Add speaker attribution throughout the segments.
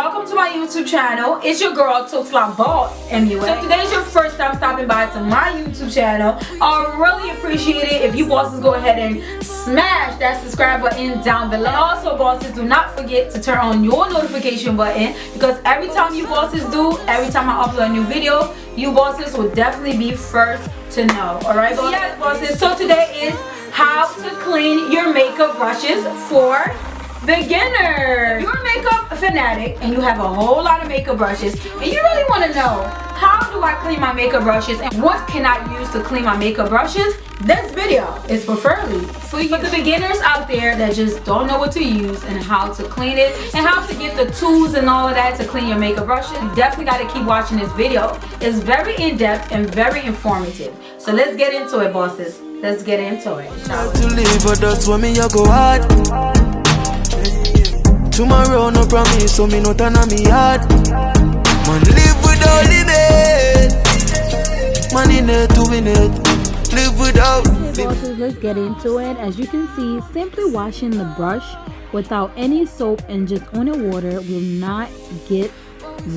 Speaker 1: welcome to my YouTube channel. It's your girl Tokslabossmua. So today is your first time stopping by to my YouTube channel. I really appreciate it if you bosses go ahead and smash that subscribe button down below. And also bosses, do not forget to turn on your notification button, because every time you bosses do, every time I upload a new video, you bosses will definitely be first to know. Alright bosses? Yes bosses, so today is how to clean your makeup brushes for beginners. You're a makeup fanatic and you have a whole lot of makeup brushes and you really want to know, how do I clean my makeup brushes and what can I use to clean my makeup brushes? This video is preferably for you, for the beginners out there that just don't know what to use and how to clean it and how to get the tools and all of that to clean your makeup brushes. You definitely got to keep watching this video. It's very in-depth and very informative. So let's get into it bosses. Let's get into it, shall we?
Speaker 2: Tomorrow no promise, so me no turn on me heart. Man live without limit. Man in it to win it. Live without limit.
Speaker 3: Okay bosses, let's get into it. As you can see, simply washing the brush without any soap and just only water will not get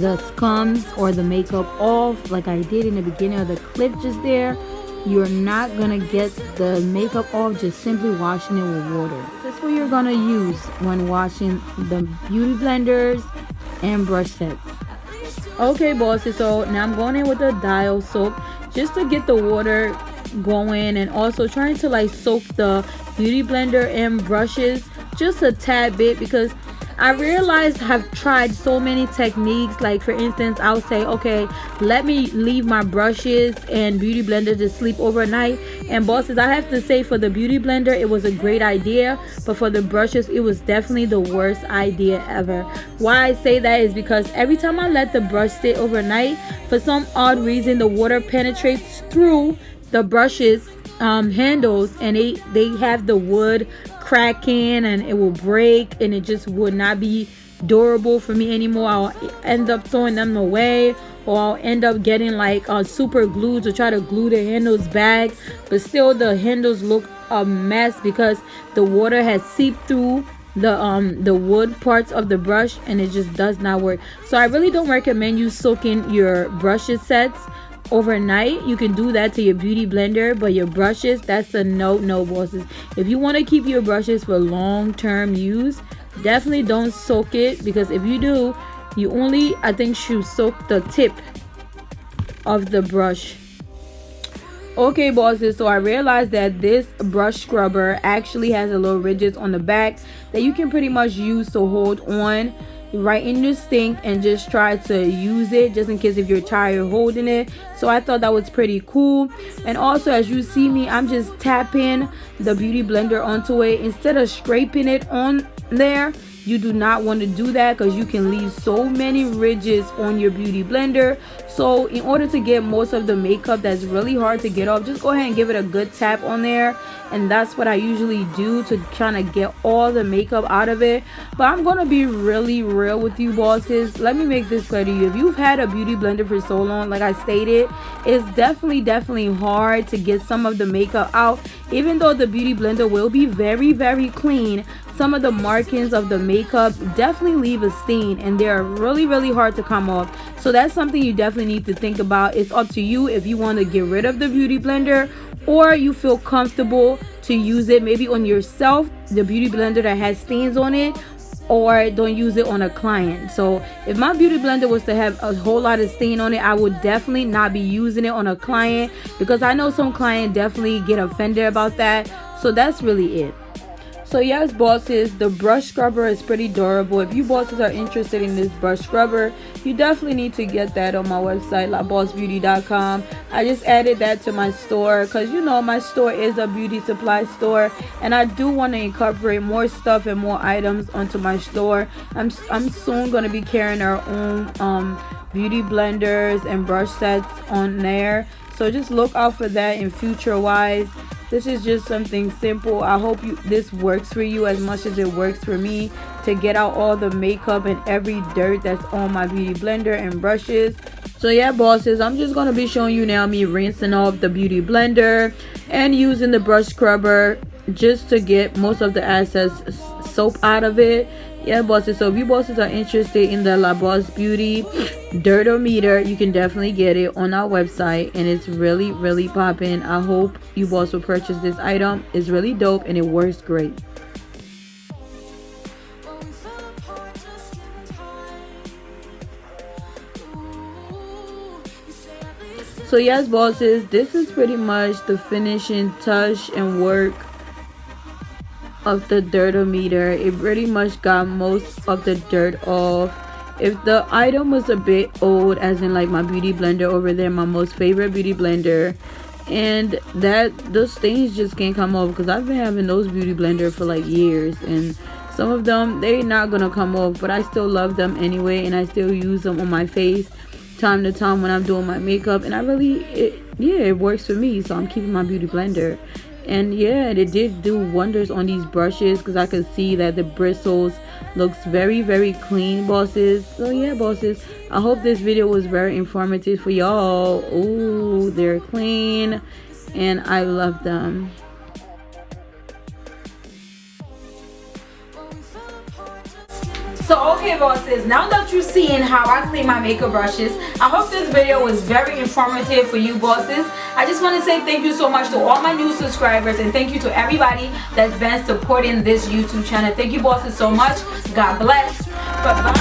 Speaker 3: the scums or the makeup off like I did in the beginning of the clip just there. You're not gonna get the makeup off just simply washing it with water. That's what you're gonna use when washing the beauty blenders and brush sets. Okay bosses, so now I'm going in with the dial soap just to get the water going and also trying to like soak the beauty blender and brushes just a tad bit, because I realized I've tried so many techniques. Like for instance, I'll say, okay, let me leave my brushes and beauty blender to sleep overnight. And bosses, I have to say, for the beauty blender, it was a great idea, but for the brushes, it was definitely the worst idea ever. Why I say that is because every time I let the brush sit overnight, for some odd reason, the water penetrates through the brushes handles and they have the wood cracking and it will break and it just would not be durable for me anymore. I'll end up throwing them away, or I'll end up getting like super glue to try to glue the handles back, but still the handles look a mess because the water has seeped through the wood parts of the brush and it just does not work. So I really don't recommend you soaking your brushes sets overnight. You can do that to your beauty blender, but your brushes, that's a no bosses. If you want to keep your brushes for long-term use, definitely don't soak it, because if you do, you only, I think, should soak the tip of the brush. Okay bosses, so I realized that this brush scrubber actually has a little ridges on the back that you can pretty much use to hold on right in your sink and just try to use it just in case if you're tired holding it. So I thought that was pretty cool. And also, as you see me, I'm just tapping the beauty blender onto it instead of scraping it on there. You do not want to do that because you can leave so many ridges on your beauty blender. So in order to get most of the makeup that's really hard to get off, just go ahead and give it a good tap on there. And that's what I usually do to kind of get all the makeup out of it. But I'm going to be really real with you bosses. Let me make this clear to you. If you've had a beauty blender for so long, like I stated, it's definitely hard to get some of the makeup out. Even though the beauty blender will be very clean, some of the markings of the makeup definitely leave a stain and they're really hard to come off. So that's something you definitely need to think about. It's up to you if you want to get rid of the beauty blender or you feel comfortable to use it maybe on yourself, the beauty blender that has stains on it, or don't use it on a client. So if my beauty blender was to have a whole lot of stain on it, I would definitely not be using it on a client, because I know some clients definitely get offended about that. So that's really it. So yes bosses, the brush scrubber is pretty durable. If you bosses are interested in this brush scrubber, you definitely need to get that on my website, labossbeauty.com. I just added that to my store because, you know, my store is a beauty supply store and I do want to incorporate more stuff and more items onto my store. I'm soon going to be carrying our own beauty blenders and brush sets on there, so just look out for that in future wise. This is just something simple. I hope this works for you as much as it works for me to get out all the makeup and every dirt that's on my beauty blender and brushes. So yeah bosses, I'm just going to be showing you now me rinsing off the beauty blender and using the brush scrubber just to get most of the excess soap out of it. yeah, bosses, so if you bosses are interested in the La Boss Beauty Dirtometer, you can definitely get it on our website, and it's really popping. I hope you boss will purchase this item. It's really dope and it works great. So yes, bosses, this is pretty much the finishing touch and work of the Dirtometer. It pretty much got most of the dirt off. If the item was a bit old, as in like my beauty blender over there, my most favorite beauty blender, and that those stains just can't come off, because I've been having those beauty blender for like years, and some of them, they're not gonna come off, but I still love them anyway, and I still use them on my face time to time when I'm doing my makeup, and it works for me, so I'm keeping my beauty blender. And yeah, it did do wonders on these brushes, because I could see that the bristles looks very clean, bosses. So yeah, bosses, I hope this video was very informative for y'all. Ooh, they're clean and I love them.
Speaker 1: So okay, bosses, now that you've seen how I clean my makeup brushes, I hope this video was very informative for you bosses. I just want to say thank you so much to all my new subscribers, and thank you to everybody that's been supporting this YouTube channel. Thank you bosses so much. God bless. Bye-bye.